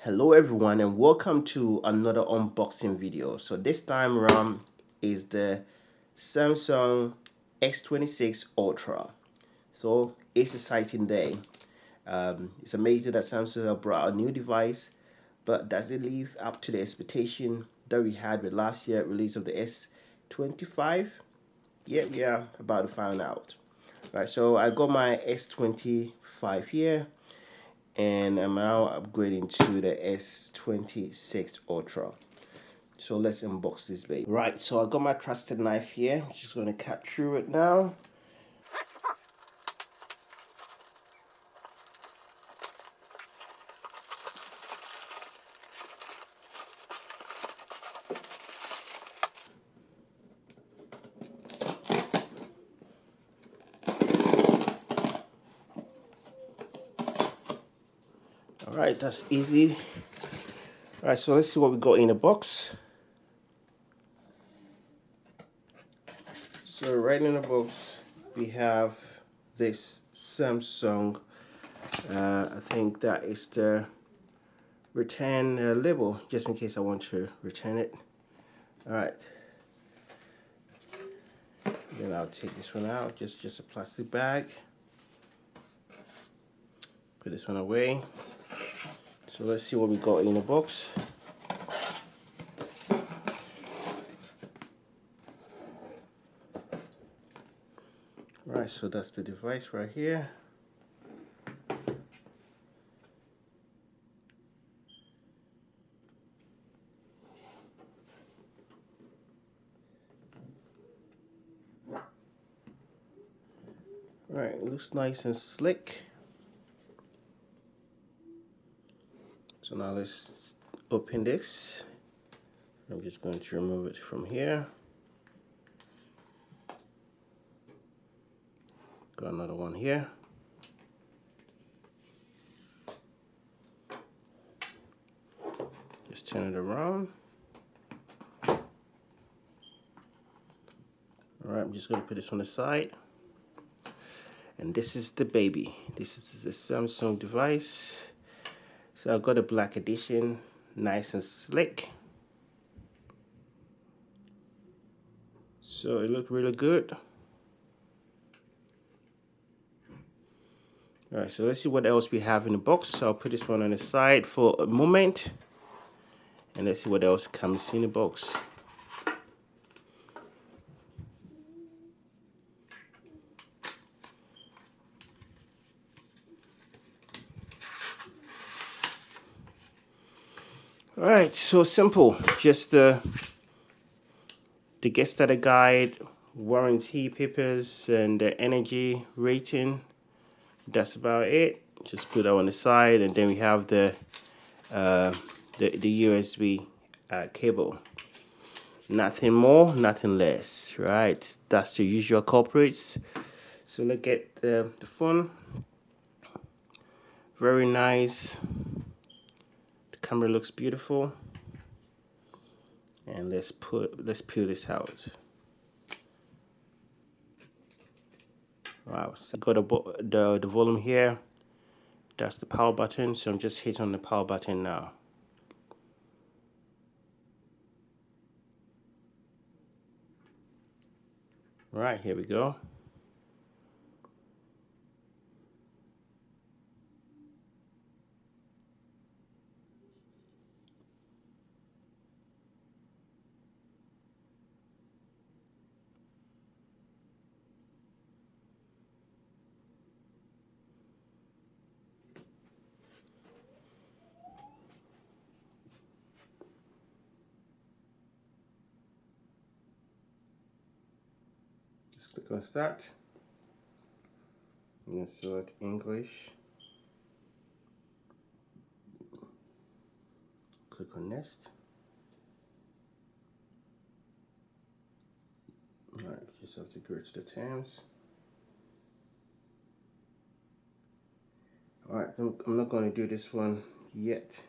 Hello everyone and welcome to another unboxing video. So this time around is the Samsung S26 Ultra. So it's a exciting day. It's amazing that Samsung have brought a new device, but does it live up to the expectation that we had with last year release of the S25? Yeah, we are about to find out. Right, so I got my S25 here and I'm now upgrading to the S26 Ultra. So let's unbox this baby. Right, so I got my trusted knife here. I'm just going to cut through it now. Alright, that's easy. Alright, so let's see what we got in the box. So right in the box we have this Samsung, I think that is the return label, just in case I want to return it. Alright, then I'll take this one out, just a plastic bag. Put this one away. So let's see what we got in the box. Right, so that's the device right here. Right, it looks nice and slick. So now let's open this. I'm just going to remove it from here. Got another one here. Just turn it around. Alright, I'm just going to put this on the side. And this is the baby. This is the Samsung device. So I've got a black edition, nice and slick. So it looked really good. Alright, so let's see what else we have in the box. So I'll put this one on the side for a moment. And let's see what else comes in the box. Alright, so simple. Just the get started guide, warranty papers, and the energy rating. That's about it. Just put that on the side, and then we have the USB cable. Nothing more, nothing less, right? That's the usual culprits. So let's get the phone. Very nice. The camera looks beautiful. And let's peel this out. Wow, so I got the volume here. That's the power button, so I'm just hitting on the power button now. Right, here we go. Just click on start. And then select English. Click on next. Alright, just have to go to the terms. Alright, I'm not going to do this one yet.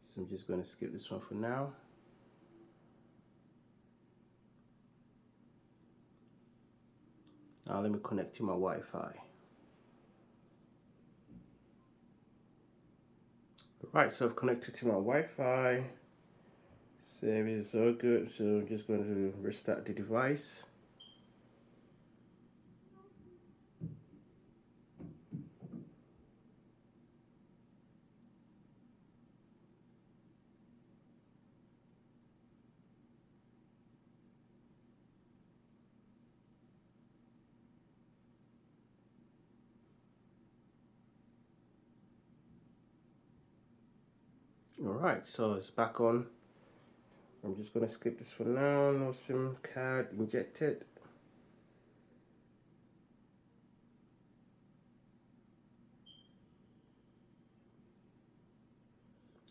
So I'm just going to skip this one for now. Now let me connect to my Wi-Fi. Right, so I've connected to my Wi-Fi. Service is all good, so I'm just going to restart the device. Alright, so it's back on. I'm just going to skip this for now. No SIM card injected.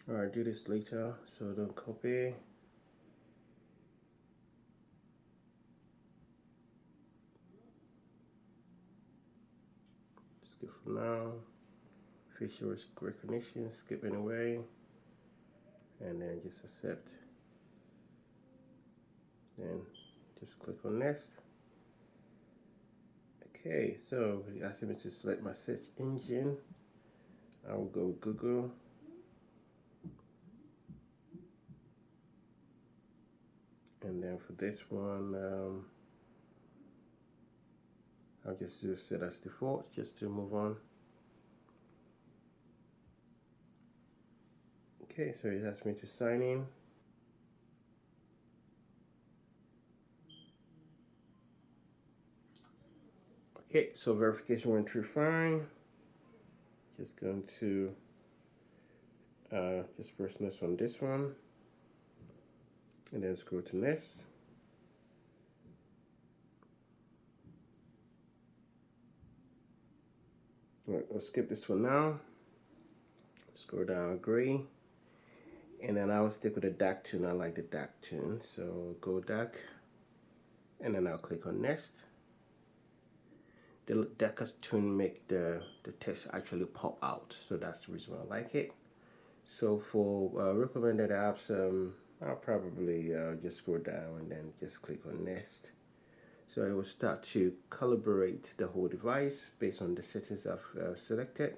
Alright, do this later, so don't copy. Skip for now. Facial recognition, skip anyway. And then just accept. Then just click on next. Okay, so it asks me to select my search engine. I will go Google. And then for this one, I'll just do set as default just to move on. Okay, so it asks me to sign in. Okay, so verification went through fine. Just going to just press next on this one, and then scroll to next. Right, I'll skip this for now. Scroll down, agree, and then I will stick with the DAC tune. I like the DAC tune, so go DAC, and then I'll click on next. The DAC tune make the text actually pop out, so that's the reason I like it. So for recommended apps, I'll probably just scroll down and then just click on next. So it will start to calibrate the whole device based on the settings I've selected.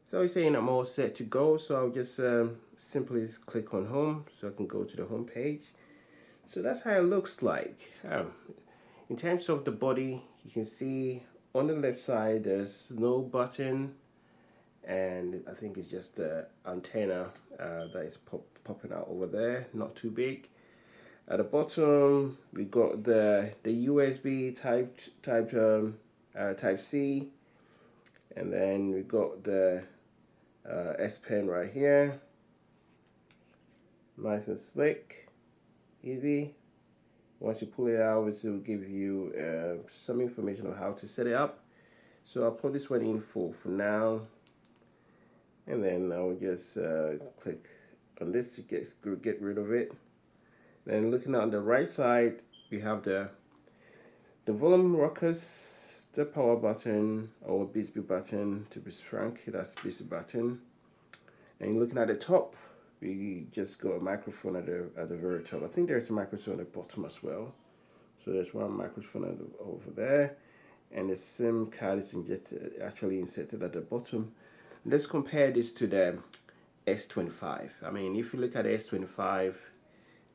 So it's saying I'm all set to go, so I'll just simply click on home so I can go to the home page. So that's how it looks like. In terms of the body, you can see on the left side there's no button, and I think it's just the antenna that is popping out over there, not too big. At the bottom we got the USB type C, and then we got the S Pen right here. Nice and slick, easy. Once you pull it out, it will give you some information on how to set it up. So I'll put this one in for now, and then I'll just click on this to get rid of it. Then looking on the right side, we have the volume rockers, the power button, or Bisbee button to be frank, that's Bisbee button. And looking at the top, we just got a microphone at the very top. I think there's a microphone at the bottom as well. So there's one microphone over there, and the SIM card is actually inserted at the bottom. Let's compare this to the S25. I mean, if you look at the S25,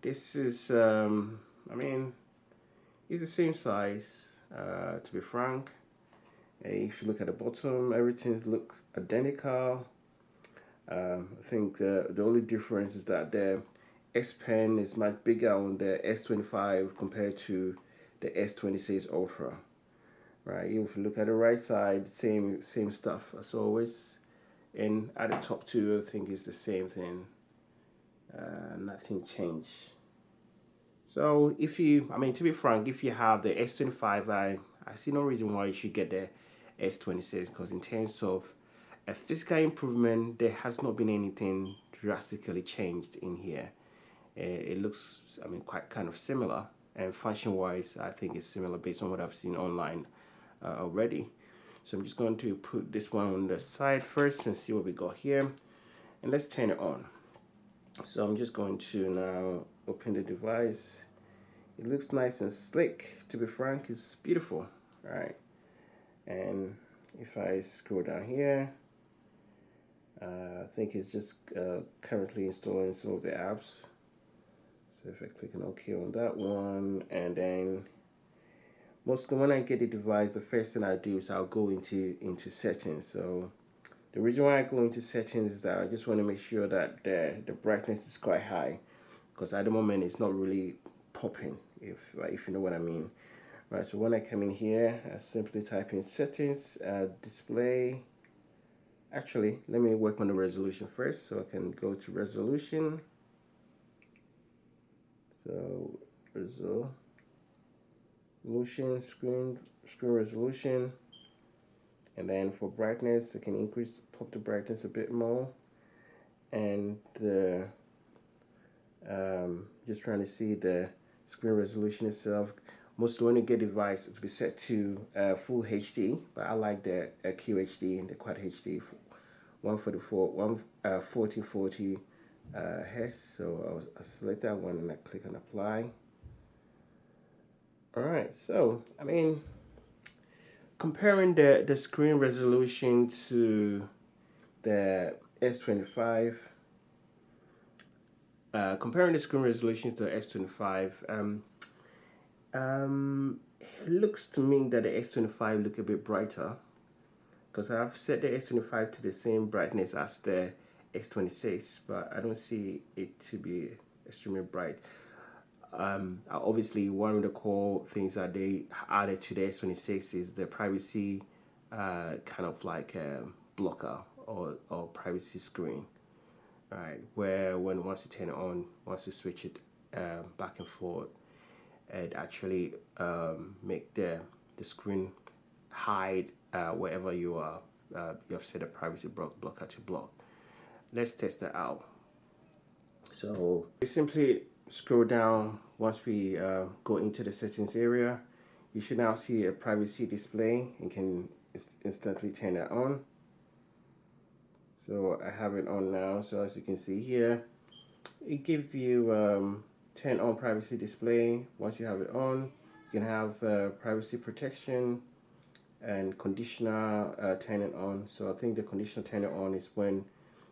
this is, I mean, it's the same size, to be frank. If you look at the bottom, everything looks identical. I think the only difference is that the S Pen is much bigger on the S25 compared to the S26 Ultra. Right, if you look at the right side, same stuff as always, and at the top too, I think it's the same thing. Nothing changed. So if you, I mean, to be frank, if you have the S25, I see no reason why you should get the S26, because in terms of a physical improvement, there has not been anything drastically changed in here. It looks, I mean, quite kind of similar, and function wise I think it's similar based on what I've seen online already. So I'm just going to put this one on the side first and see what we got here, and let's turn it on. So I'm just going to now open the device. It looks nice and slick, to be frank. It's beautiful. All right, and if I scroll down here, I think it's just currently installing some of the apps. So if I click on OK on that one, and then mostly when I get the device, the first thing I do is I'll go into settings. So the reason why I go into settings is that I just want to make sure that the brightness is quite high, because at the moment it's not really popping, if you know what I mean. Right, so when I come in here, I simply type in settings, display. Actually, let me work on the resolution first, so I can go to resolution. So resolution, screen resolution, and then for brightness, I can pop the brightness a bit more, and just trying to see the screen resolution itself. Mostly when you get a device, it'll be set to full HD, but I like the QHD and the Quad HD, 1440 hertz. So I'll select that one and I click on apply. All right, so I mean, comparing the screen resolution to the S25, comparing the screen resolutions to the S25, it looks to me that the S25 look a bit brighter, because I've set the S25 to the same brightness as the S26, but I don't see it to be extremely bright. Obviously, one of the core things that they added to the S26 is the privacy kind of like blocker or privacy screen, right? Where once you turn it on, once you switch it back and forth, it actually make the screen hide wherever you are. You have set a privacy blocker to block. Let's test that out. So we simply scroll down. Once we go into the settings area, you should now see a privacy display and can instantly turn it on. So I have it on now. So as you can see here, it gives you turn on privacy display. Once you have it on, you can have privacy protection and conditional turn it on. So I think the conditional turn it on is when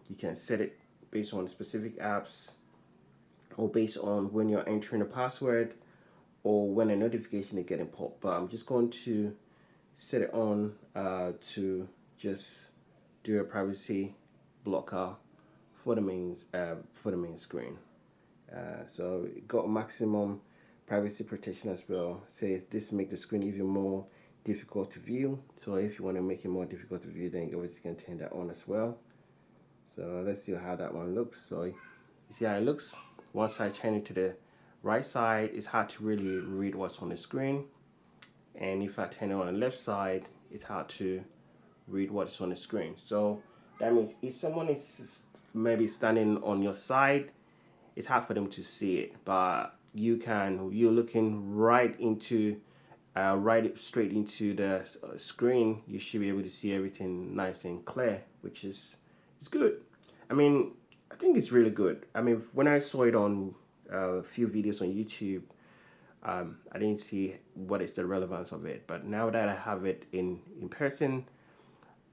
you can set it based on specific apps, or based on when you're entering a password, or when a notification is getting popped. But I'm just going to set it on to just do a privacy blocker for the main screen. So it got maximum privacy protection as well. Says this make the screen even more difficult to view. So if you want to make it more difficult to view, then you obviously can turn that on as well. So let's see how that one looks. So you see how it looks. Once I turn it to the right side, it's hard to really read what's on the screen. And if I turn it on the left side, it's hard to read what's on the screen. So that means if someone is maybe standing on your side, it's hard for them to see it. But you're looking right straight into the screen, you should be able to see everything nice and clear, which is good. I mean, I think it's really good. I mean, when I saw it on a few videos on YouTube, I didn't see what is the relevance of it. But now that I have it in person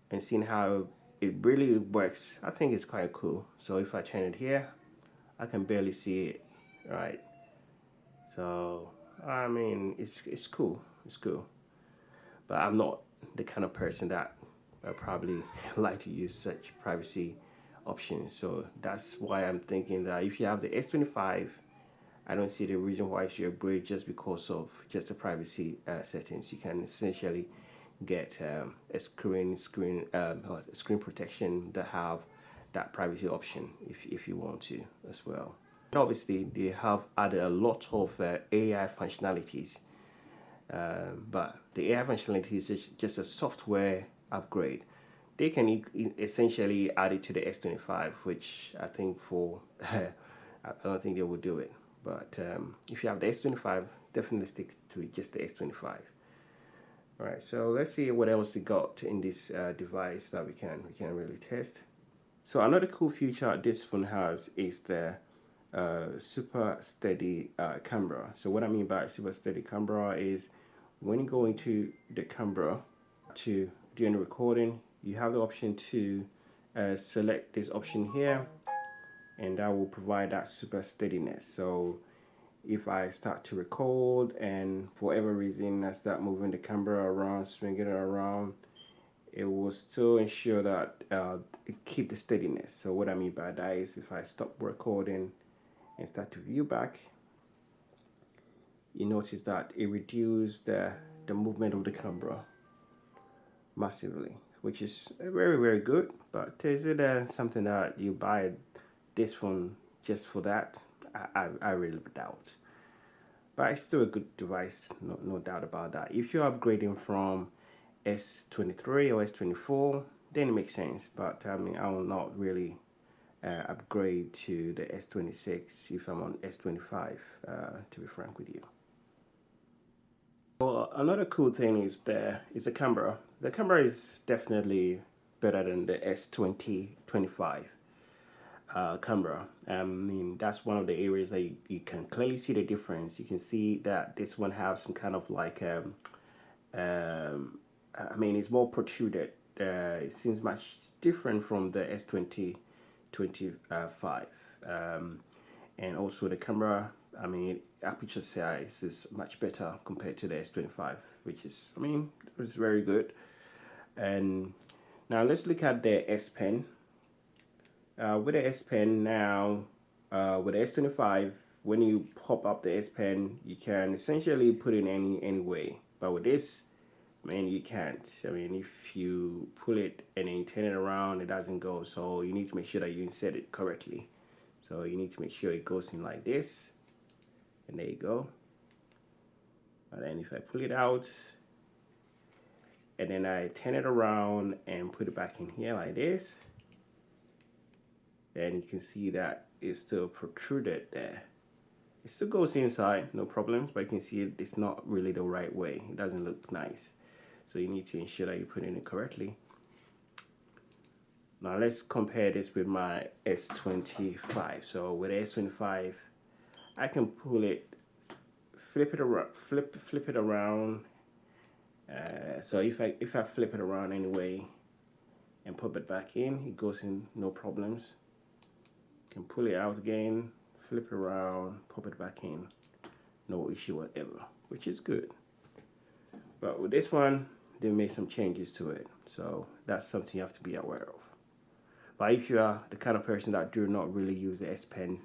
and seeing how it really works, I think it's quite cool. So if I turn it here, I can barely see it, right? So I mean, it's cool. It's cool. But I'm not the kind of person that probably like to use such privacy options. So that's why I'm thinking that if you have the S25, I don't see the reason why you should upgrade just because of just the privacy settings. You can essentially get a screen protection that have that privacy option if you want to as well. And obviously, they have added a lot of AI functionalities, but the AI functionality is just a software upgrade. They can essentially add it to the S25, which I think I don't think they will do it. But if you have the S25, definitely stick to just the S25. All right, so let's see what else we got in this device that we can really test. So another cool feature this phone has is the super steady camera. So what I mean by super steady camera is when you go into the camera to do any recording, you have the option to select this option here, and that will provide that super steadiness. So if I start to record and for whatever reason I start moving the camera around, swinging it around, it will still ensure that it keep the steadiness. So what I mean by that is if I stop recording and start to view back, you notice that it reduced the movement of the camera massively, which is very, very good. But is it something that you buy this phone just for that? I really doubt. But it's still a good device, no doubt about that. If you're upgrading from S23 or S24, then it makes sense. But I mean, I will not really upgrade to the S26 if I'm on S25, to be frank with you. Well, another cool thing is the camera. The camera is definitely better than the S25 camera. I mean, that's one of the areas that you can clearly see the difference. You can see that this one has some kind of like I mean, it's more protruded. It seems much different from the S25. And also the camera, I mean, aperture size is much better compared to the S25, which is, I mean, it's very good. And now let's look at the S Pen. With the S Pen now, with the S25, when you pop up the S Pen, you can essentially put it any way. But with this, man, you can't. I mean, if you pull it and then you turn it around, it doesn't go. So you need to make sure that you insert it correctly. So you need to make sure it goes in like this, and there you go. And then if I pull it out, and then I turn it around and put it back in here like this, then you can see that it's still protruded there. It still goes inside, no problems, but you can see it's not really the right way. It doesn't look nice. So you need to ensure that you put it in correctly. Now let's compare this with my S25. So with S25, I can pull it, flip it around, flip it around. So if I flip it around anyway and pop it back in, it goes in no problems. You can pull it out again, flip it around, pop it back in, no issue whatever, which is good. But with this one, they made some changes to it, so that's something you have to be aware of. But if you are the kind of person that do not really use the S Pen,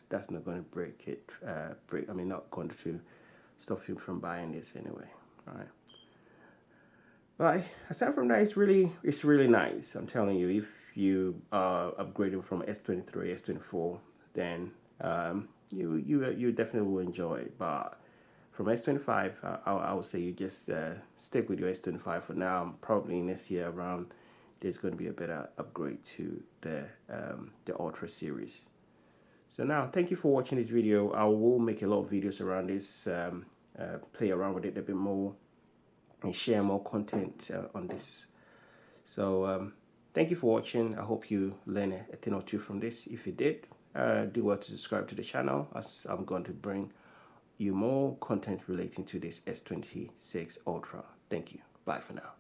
that's not going to break it. I mean, not going to stop you from buying this anyway. All right. But aside from that, it's really nice. I'm telling you, if you are upgrading from S23, S24, then you definitely will enjoy it. But from S25, I would say you just stick with your S25 for now. Probably next year around, there's going to be a better upgrade to the Ultra series. So now, thank you for watching this video. I will make a lot of videos around this, play around with it a bit more, and share more content on this. So thank you for watching. I hope you learned a thing or two from this. If you did, do well to subscribe to the channel, as I'm going to bring you more content relating to this S26 Ultra. Thank you. Bye for now.